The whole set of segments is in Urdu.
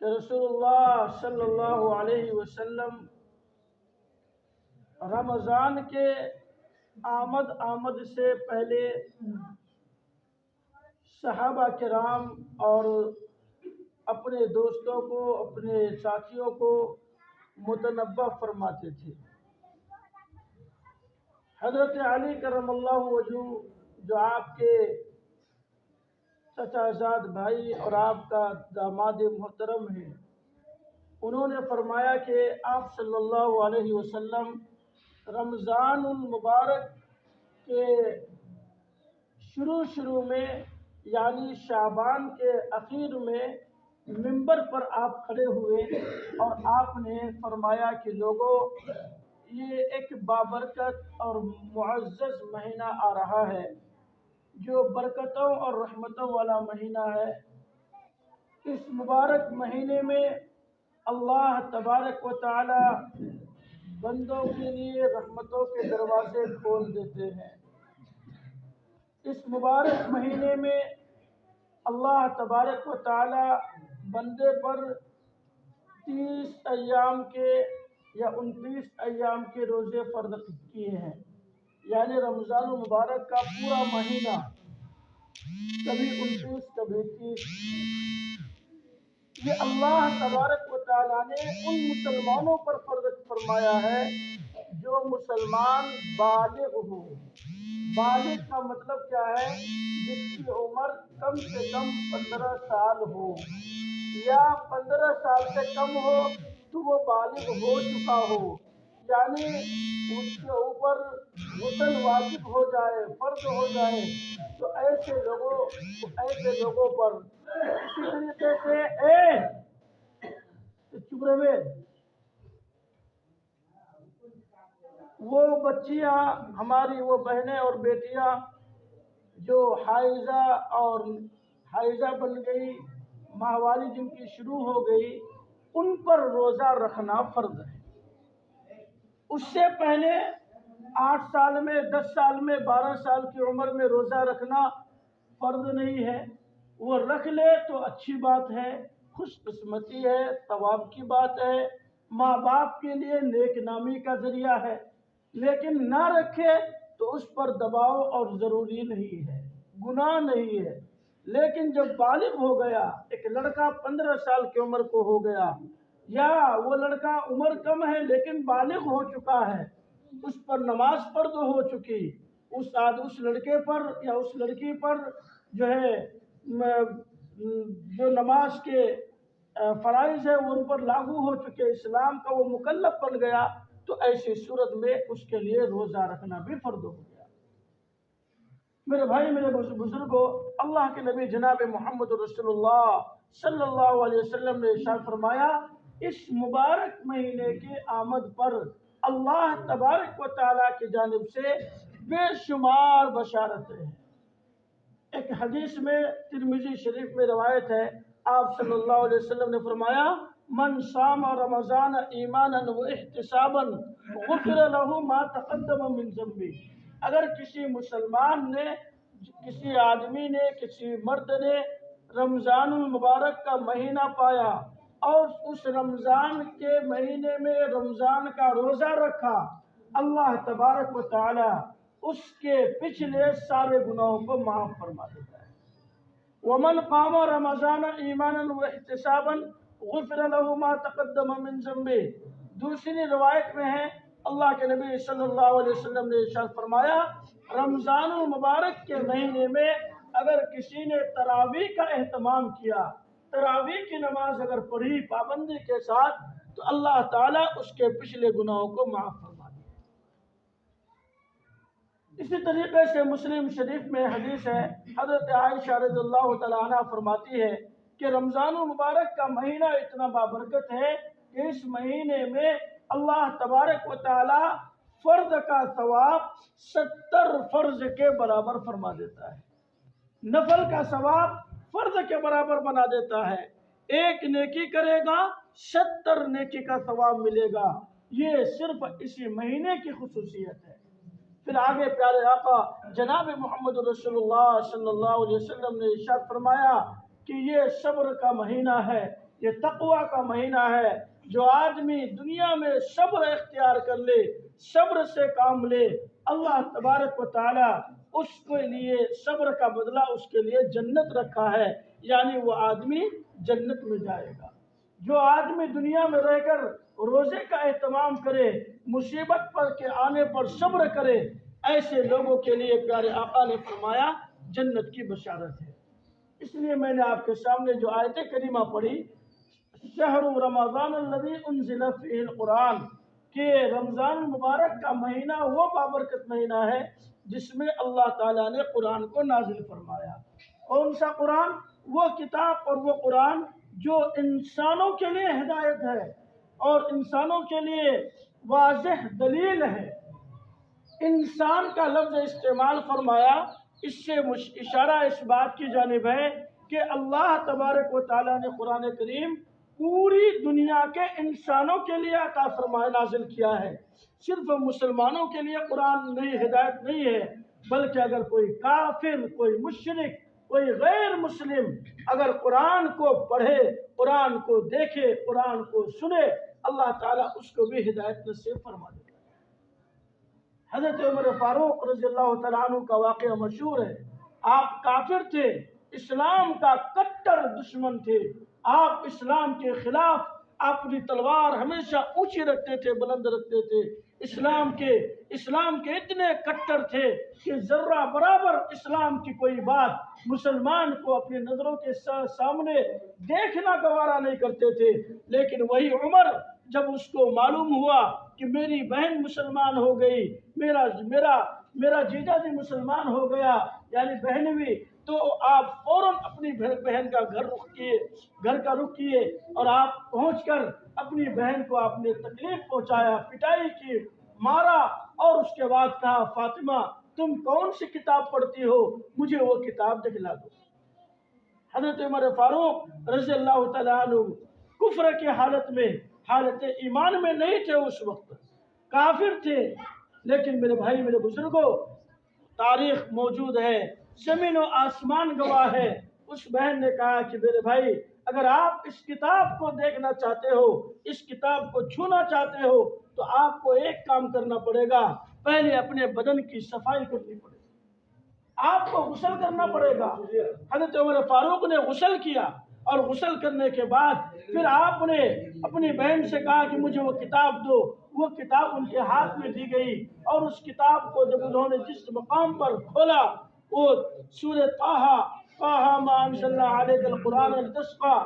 کہ رسول اللہ صلی اللہ علیہ وسلم رمضان کے آمد سے پہلے صحابہ کرام اور اپنے دوستوں کو، اپنے ساتھیوں کو متنبہ فرماتے تھے۔ حضرت علی کرم اللہ وجہہ جو آپ کے چچا زاد بھائی اور آپ کا داماد محترم ہے، انہوں نے فرمایا کہ آپ صلی اللہ علیہ وسلم رمضان المبارک کے شروع میں یعنی شعبان کے اخیر میں منبر پر آپ کھڑے ہوئے اور آپ نے فرمایا کہ لوگوں، یہ ایک بابرکت اور معزز مہینہ آ رہا ہے جو برکتوں اور رحمتوں والا مہینہ ہے۔ اس مبارک مہینے میں اللہ تبارک و تعالی بندوں کے لیے رحمتوں کے دروازے کھول دیتے ہیں۔ اس مبارک مہینے میں اللہ تبارک و تعالی بندے پر 30 ایام کے یا 29 ایام کے روزے فرض کیے ہیں، یعنی رمضان المبارک کا پورا مہینہ، کبھی 29 کبھی 30، یہ اللہ تبارک و تعالیٰ نے ان مسلمانوں پر فرض فرمایا ہے جو مسلمان بالغ ہو۔ بالغ کا مطلب کیا ہے؟ جس کی عمر کم سے کم 15 سال ہو، یا 15 سال سے کم ہو تو وہ بالغ ہو چکا ہو، یعنی اس کے اوپر غسل واجب ہو جائے، فرض ہو جائے، تو ایسے لوگوں پر اسی طریقے سے چپ رہے وہ بچیاں، ہماری وہ بہنیں اور بیٹیاں جو حائضہ بن گئی، ماہواری جن کی شروع ہو گئی، ان پر روزہ رکھنا فرض ہے۔ اس سے پہلے 8 سال میں، 10 سال میں، 12 سال کی عمر میں روزہ رکھنا فرض نہیں ہے۔ وہ رکھ لے تو اچھی بات ہے، خوش قسمتی ہے، ثواب کی بات ہے، ماں باپ کے لیے نیک نامی کا ذریعہ ہے، لیکن نہ رکھے تو اس پر دباؤ اور ضروری نہیں ہے، گناہ نہیں ہے۔ لیکن جب بالغ ہو گیا، ایک لڑکا 15 سال کی عمر کو ہو گیا، یا وہ لڑکا عمر کم ہے لیکن بالغ ہو چکا ہے، اس پر نماز فرض ہو چکی، اس لڑکے پر یا اس لڑکی پر جو ہے جو نماز کے فرائض ہے وہ ان پر لاگو ہو چکے، اسلام کا وہ مکلف بن گیا، تو ایسی صورت میں اس کے لیے روزہ رکھنا بھی فرض ہو گیا۔ میرے بھائی، میرے بزرگوں، اللہ کے نبی جناب محمد رسول اللہ صلی اللہ علیہ وسلم نے ارشاد فرمایا، اس مبارک مہینے کی آمد پر اللہ تبارک و تعالیٰ کی جانب سے بے شمار بشارتیں ہیں۔ ایک حدیث میں ترمذی شریف میں روایت ہے، آپ صلی اللہ علیہ وسلم نے فرمایا، من صام رمضان ایمانا و احتسابا غفر له ما تقدم من ذنبه۔ اگر کسی مسلمان نے، کسی آدمی نے، کسی مرد نے رمضان المبارک کا مہینہ پایا اور اس رمضان کے مہینے میں رمضان کا روزہ رکھا، اللہ تبارک و تعالی اس کے پچھلے سارے گناہوں کو معاف فرما دیتا ہے۔ ومن قام رمضان ایمانا واحتسابا غفر له ما تقدم من ذنبه۔ دوسری روایت میں ہے، اللہ کے نبی صلی اللہ علیہ وسلم نے ارشاد فرمایا، رمضان المبارک کے مہینے میں اگر کسی نے تراویح کا اہتمام کیا، تراویح کی نماز اگر پڑھی پابندی کے ساتھ، تو اللہ تعالیٰ اس کے پچھلے گناہوں کو معاف فرما دے۔ اسی طریقے سے مسلم شریف میں حدیث ہے، حضرت عائشہ رضی اللہ تعالیٰ عنہ فرماتی ہے کہ رمضان المبارک کا مہینہ اتنا بابرکت ہے کہ اس مہینے میں اللہ تبارک و تعالی فرض کا ثواب 70 فرض کے برابر فرما دیتا ہے، نفل کا ثواب فرض کے برابر بنا دیتا ہے۔ ایک نیکی کرے گا 70 نیکی کا ثواب ملے گا، یہ صرف اسی مہینے کی خصوصیت ہے۔ پھر آگے پیارے آقا جناب محمد رسول اللہ صلی اللہ علیہ وسلم نے ارشاد فرمایا کہ یہ صبر کا مہینہ ہے، یہ تقوی کا مہینہ ہے۔ جو آدمی دنیا میں صبر اختیار کر لے، صبر سے کام لے، اللہ تبارک و تعالی اس کے لیے صبر کا بدلہ اس کے لیے جنت رکھا ہے، یعنی وہ آدمی جنت میں جائے گا۔ جو آدمی دنیا میں رہ کر روزے کا اہتمام کرے، مصیبت پر کے آنے پر صبر کرے، ایسے لوگوں کے لیے پیارے آقا نے فرمایا جنت کی بشارت ہے۔ اس لیے میں نے آپ کے سامنے جو آیت کریمہ پڑھی، شہر رمضان الذی انزل فیہ القرآن، کہ رمضان مبارک کا مہینہ وہ بابرکت مہینہ ہے جس میں اللہ تعالیٰ نے قرآن کو نازل فرمایا۔ کون سا قرآن؟ وہ کتاب اور وہ قرآن جو انسانوں کے لیے ہدایت ہے اور انسانوں کے لیے واضح دلیل ہے۔ انسان کا لفظ استعمال فرمایا، اس سے اشارہ اس بات کی جانب ہے کہ اللہ تبارک و تعالیٰ نے قرآن کریم پوری دنیا کے انسانوں کے لیے عطا فرمایا، نازل کیا ہے۔ صرف مسلمانوں کے لیے قرآن نہیں، ہدایت نہیں ہے، بلکہ اگر کوئی کافر، کوئی مشرک، کوئی غیر مسلم اگر قرآن کو پڑھے، قرآن کو دیکھے، قرآن کو سنے، اللہ تعالیٰ اس کو بھی ہدایت نصیب فرما دے۔ حضرت عمر فاروق رضی اللہ تعالیٰ عنہ کا واقعہ مشہور ہے۔ آپ کافر تھے، اسلام کا کٹر دشمن تھے، آپ اسلام کے خلاف اپنی تلوار ہمیشہ اونچی رکھتے تھے، بلند رکھتے تھے۔ اسلام کے اتنے کٹر تھے کہ ذرہ برابر اسلام کی کوئی بات مسلمان کو اپنی نظروں کے سامنے دیکھنا گوارا نہیں کرتے تھے۔ لیکن وہی عمر جب اس کو معلوم ہوا کہ میری بہن مسلمان ہو گئی، میرا جیجا جی مسلمان ہو گیا، یعنی بہنوی، تو آپ فوراً اپنی بہن کا گھر کا رخ کیے اور آپ پہنچ کر اپنی بہن کو آپ نے تکلیف پہنچایا، پٹائی کی، مارا، اور اس کے بعد کہا فاطمہ تم کون سی کتاب پڑھتی ہو، مجھے وہ کتاب دکھلا دو۔ حضرت عمر فاروق رضی اللہ تعالیٰ عنہ کفر کی حالت میں، حالت ایمان میں نہیں تھے، اس وقت کافر تھے، لیکن میرے بھائی، میرے بزرگوں، تاریخ موجود ہے، زمین و آسمان گواہ ہے۔ اس بہن نے کہا کہ میرے بھائی، اگر آپ اس کتاب کو دیکھنا چاہتے ہو، اس کتاب کو چھونا چاہتے ہو، تو آپ کو ایک کام کرنا پڑے گا، پہلے اپنے بدن کی صفائی کرنی پڑے گی، آپ کو غسل کرنا پڑے گا۔ حضرت عمر فاروق نے غسل کیا، اور غسل کرنے کے بعد پھر آپ نے اپنی بہن سے کہا کہ مجھے وہ کتاب دو۔ وہ کتاب ان کے ہاتھ میں دی گئی، اور اس کتاب کو جب انہوں نے جس مقام پر کھولا، وہ سورہ طٰہٰ ما انزلنا علیک القرآن لتشقى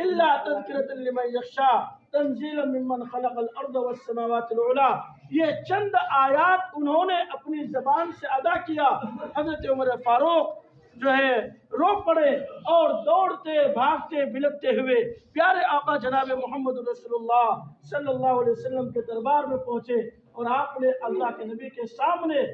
الا تذکرۃ لمن یخشی تنزیلا ممن خلق الارض والسماوات العلی۔ یہ چند آیات انہوں نے اپنی زبان سے ادا کیا۔ حضرت عمر فاروق جو ہے رو پڑے اور دوڑتے بھاگتے بلکتے ہوئے پیارے آقا جناب محمد رسول اللہ صلی اللہ علیہ وسلم کے دربار میں پہنچے، اور آپ نے اللہ کے نبی کے سامنے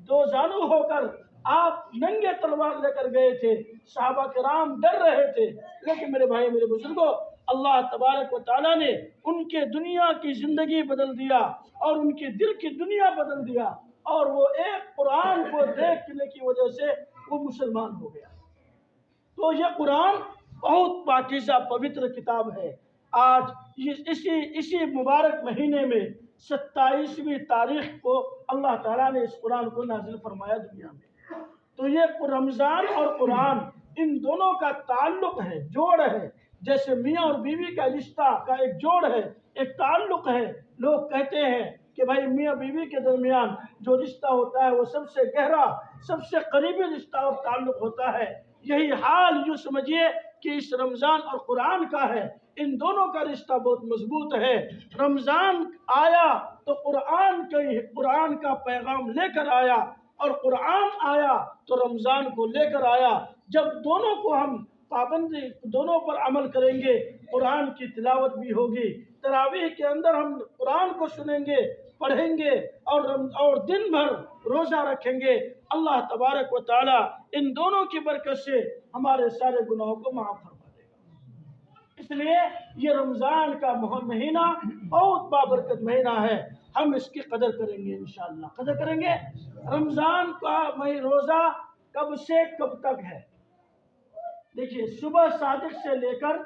دو زانو ہو کر آپ ننگے تلوار لے کر گئے تھے۔ صحابہ کرام ڈر رہے تھے، لیکن میرے بھائی، میرے بزرگوں، اللہ تبارک و تعالیٰ نے ان کے دنیا کی زندگی بدل دیا اور ان کی دل کی دنیا بدل دیا، اور وہ ایک قرآن کو دیکھنے کی وجہ سے وہ مسلمان ہو گیا۔ تو یہ قرآن بہت پاکیزہ پوتر کتاب ہے۔ آج اسی مبارک مہینے میں 27ویں تاریخ کو اللہ تعالیٰ نے اس قرآن کو نازل فرمایا دنیا میں۔ تو یہ رمضان اور قرآن، ان دونوں کا تعلق ہے، جوڑ ہے، جیسے میاں اور بیوی کا رشتہ کا ایک جوڑ ہے، ایک تعلق ہے۔ لوگ کہتے ہیں کہ بھائی میاں بیوی کے درمیان جو رشتہ ہوتا ہے وہ سب سے گہرا، سب سے قریبی رشتہ اور تعلق ہوتا ہے۔ یہی حال یوں سمجھیے کہ اس رمضان اور قرآن کا ہے، ان دونوں کا رشتہ بہت مضبوط ہے۔ رمضان آیا تو قرآن کا پیغام لے کر آیا، اور قرآن آیا تو رمضان کو لے کر آیا۔ جب دونوں کو ہم پابندی، دونوں پر عمل کریں گے، قرآن کی تلاوت بھی ہوگی، تراویح کے اندر ہم قرآن کو سنیں گے، پڑھیں گے، اور دن بھر روزہ رکھیں گے، اللہ تبارک و تعالی ان دونوں کی برکت سے ہمارے سارے گناہوں کو معاف فرما دے گا۔ اس لیے یہ رمضان کا مہینہ بہت بابرکت مہینہ ہے، ہم اس کی قدر کریں گے، انشاءاللہ قدر کریں گے۔ رمضان کا روزہ کب سے کب تک ہے؟ دیکھیے، صبح صادق سے لے کر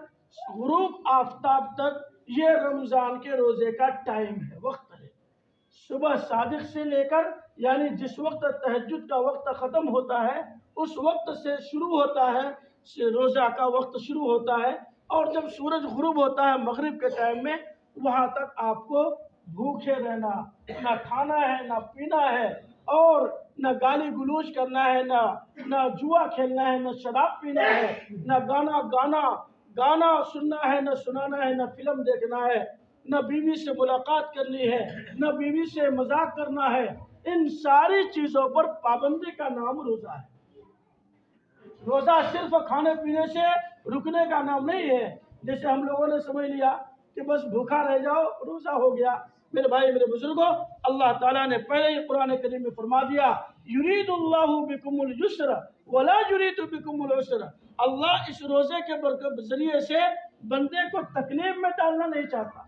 غروب آفتاب تک یہ رمضان کے روزے کا ٹائم ہے، وقت ہے۔ صبح صادق سے لے کر یعنی جس وقت تہجد کا وقت ختم ہوتا ہے اس وقت سے شروع ہوتا ہے روزہ کا وقت شروع ہوتا ہے، اور جب سورج غروب ہوتا ہے مغرب کے ٹائم میں وہاں تک آپ کو بھوکے رہنا، نہ کھانا ہے نہ پینا ہے، اور نہ گالی گلوچ کرنا ہے، نہ جوا کھیلنا ہے، نہ شراب پینا ہے، نہ گانا سننا ہے، نہ سنانا ہے، نہ فلم دیکھنا ہے، نہ بیوی سے ملاقات کرنی ہے، نہ بیوی سے مذاق کرنا ہے۔ ان ساری چیزوں پر پابندی کا نام روزہ ہے۔ روزہ صرف کھانے پینے سے رکنے کا نام نہیں ہے، جیسے ہم لوگوں نے سمجھ لیا کہ بس بھوکا رہ جاؤ روزہ ہو گیا۔ میرے بھائی میرے بزرگوں، اللہ تعالیٰ نے پہلے ہی قرآن کریم میں فرما دیا، یرید اللہ بکم اليسر ولا یرید بکم العسر۔ اللہ اس روزے کے ذریعے سے بندے کو تکلیف میں ڈالنا نہیں چاہتا،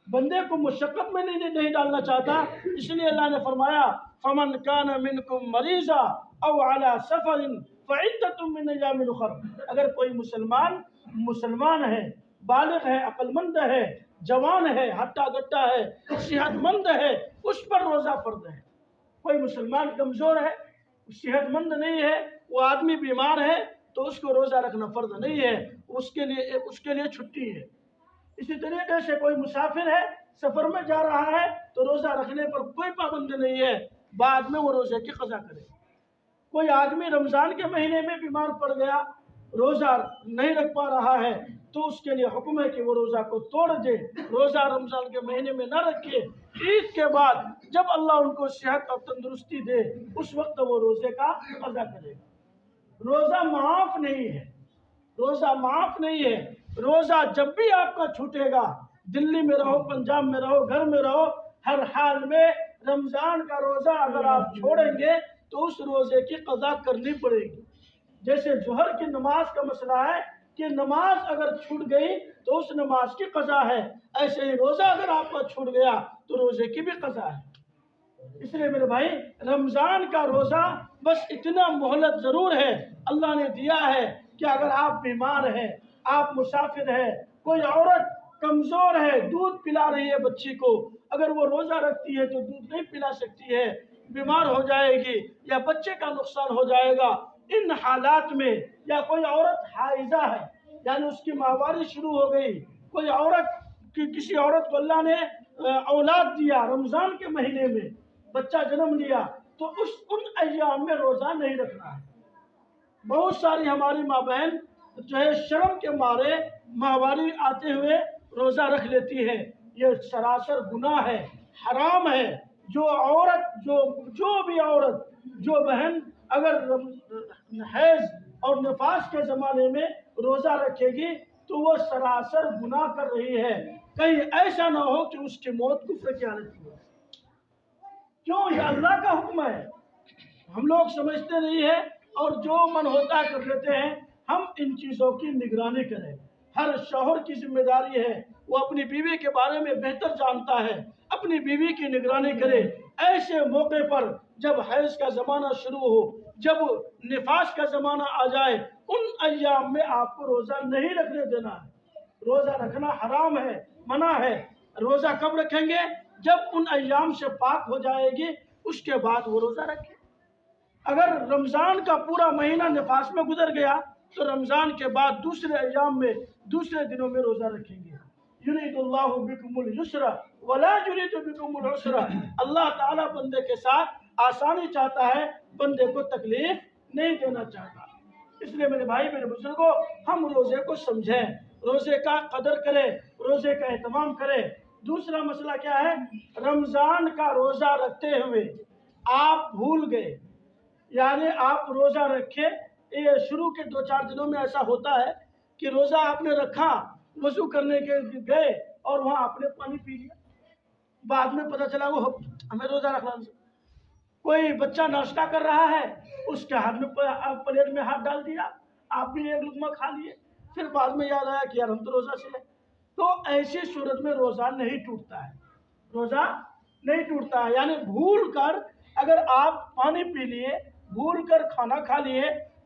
بندے کو مشقت میں نہیں ڈالنا چاہتا، اس لیے اللہ نے فرمایا فمن کان منکم مریضا او علی سفر فعدۃ من ایام اخر۔ اگر کوئی مسلمان ہے، بالغ ہے، عقل مند ہے، جوان ہے، ہٹا گٹا ہے، صحت مند ہے، اس پر روزہ فرض ہے۔ کوئی مسلمان کمزور ہے، صحت مند نہیں ہے، وہ آدمی بیمار ہے تو اس کو روزہ رکھنا فرض نہیں ہے، اس کے لیے چھٹی ہے۔ اسی طریقے سے کوئی مسافر ہے، سفر میں جا رہا ہے تو روزہ رکھنے پر کوئی پابندی نہیں ہے، بعد میں وہ روزے کی قضا کرے۔ کوئی آدمی رمضان کے مہینے میں بیمار پڑ گیا، روزہ نہیں رکھ پا رہا ہے تو اس کے لیے حکم ہے کہ وہ روزہ کو توڑ دے، روزہ رمضان کے مہینے میں نہ رکھے، عید کے بعد جب اللہ ان کو صحت اور تندرستی دے اس وقت وہ روزے کا قضا کرے گا۔ روزہ معاف نہیں ہے، روزہ معاف نہیں ہے۔ روزہ جب بھی آپ کا چھوٹے گا، دلی میں رہو، پنجاب میں رہو، گھر میں رہو، ہر حال میں رمضان کا روزہ اگر آپ چھوڑیں گے تو اس روزے کی قضا کرنی پڑے گی۔ جیسے ظہر کی نماز کا مسئلہ ہے کہ نماز اگر چھوٹ گئی تو اس نماز کی قضا ہے، ایسے ہی روزہ اگر آپ کا چھوٹ گیا تو روزے کی بھی قضا ہے۔ اس لیے میرے بھائی رمضان کا روزہ بس اتنا مہلت ضرور ہے اللہ نے دیا ہے کہ اگر آپ بیمار ہیں، آپ مسافر ہیں، کوئی عورت کمزور ہے، دودھ پلا رہی ہے بچی کو، اگر وہ روزہ رکھتی ہے تو دودھ نہیں پلا سکتی ہے، بیمار ہو جائے گی یا بچے کا نقصان ہو جائے گا، ان حالات میں، یا کوئی عورت حائضہ ہے یعنی اس کی ماہواری شروع ہو گئی، کوئی کسی عورت کو اللہ نے اولاد دیا رمضان کے مہینے میں، بچہ جنم لیا، تو ان ایام میں روزہ نہیں رکھنا ہے۔ بہت ساری ہماری ماں بہن جو ہے شرم کے مارے ماہواری آتے ہوئے روزہ رکھ لیتی ہے، یہ سراسر گناہ ہے، حرام ہے۔ جو بھی عورت جو بہن اگر حیض اور نفاس کے زمانے میں روزہ رکھے گی تو وہ سراسر گناہ کر رہی ہے، کہیں ایسا نہ ہو کہ اس کی موت کفر کی حالت میں ہو۔ کیوں؟ یہ اللہ کا حکم ہے، ہم لوگ سمجھتے نہیں ہیں اور جو من ہوتا کر لیتے ہیں۔ ہم ان چیزوں کی نگرانی کریں، ہر شوہر کی ذمہ داری ہے وہ اپنی بیوی کے بارے میں بہتر جانتا ہے، اپنی بیوی کی نگرانی کرے۔ ایسے موقع پر جب حیض کا زمانہ شروع ہو، جب نفاس کا زمانہ آ جائے، ان ایام میں آپ کو روزہ نہیں رکھنے دینا ہے۔ روزہ رکھنا حرام ہے، منع ہے۔ روزہ کب رکھیں گے؟ جب ان ایام سے پاک ہو جائے گی اس کے بعد وہ روزہ رکھیں۔ اگر رمضان کا پورا مہینہ نفاس میں گزر گیا تو رمضان کے بعد دوسرے ایام میں، دوسرے دنوں میں روزہ رکھیں گے۔ یرید اللہ بکم اليسر ولا یرید بکم العسر۔ اللہ تعالیٰ بندے کے ساتھ آسانی چاہتا ہے، بندے کو تکلیف نہیں دینا چاہتا۔ اس لیے میرے بھائی میرے بزرگوں، ہم روزے کو سمجھیں، روزے کا قدر کریں، روزے کا اہتمام کریں۔ دوسرا مسئلہ کیا ہے؟ رمضان کا روزہ رکھتے ہوئے آپ بھول گئے، یعنی آپ روزہ رکھے، یہ شروع کے 2-4 دنوں میں ایسا ہوتا ہے کہ روزہ آپ نے رکھا، وضو کرنے کے گئے اور وہاں آپ نے پانی پی لیا، بعد میں پتہ چلا وہ ہمیں روزہ رکھنا۔ کوئی بچہ ناشتہ کر رہا ہے، اس کے ہاتھ میں پلیٹ میں ہاتھ ڈال دیا، آپ بھی ایک لقمہ کھا لیے، پھر بعد میں یاد آیا کہ یار ہم تو روزہ سے ہیں۔ تو ایسی صورت میں روزہ نہیں ٹوٹتا ہے، روزہ نہیں ٹوٹتا ہے۔ یعنی بھول کر اگر آپ پانی پی لیے، بھول کر کھانا کھا لیے،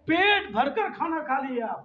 پیٹ بھر کر کھانا کھا لیے آپ،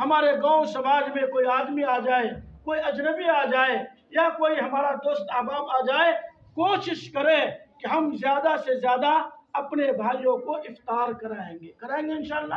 ہمارے گاؤں سماج میں کوئی آدمی آ جائے، کوئی اجنبی آ جائے، یا کوئی ہمارا دوست احباب آ جائے، کوشش کرے کہ ہم زیادہ سے زیادہ اپنے بھائیوں کو افطار کرائیں گے انشاءاللہ۔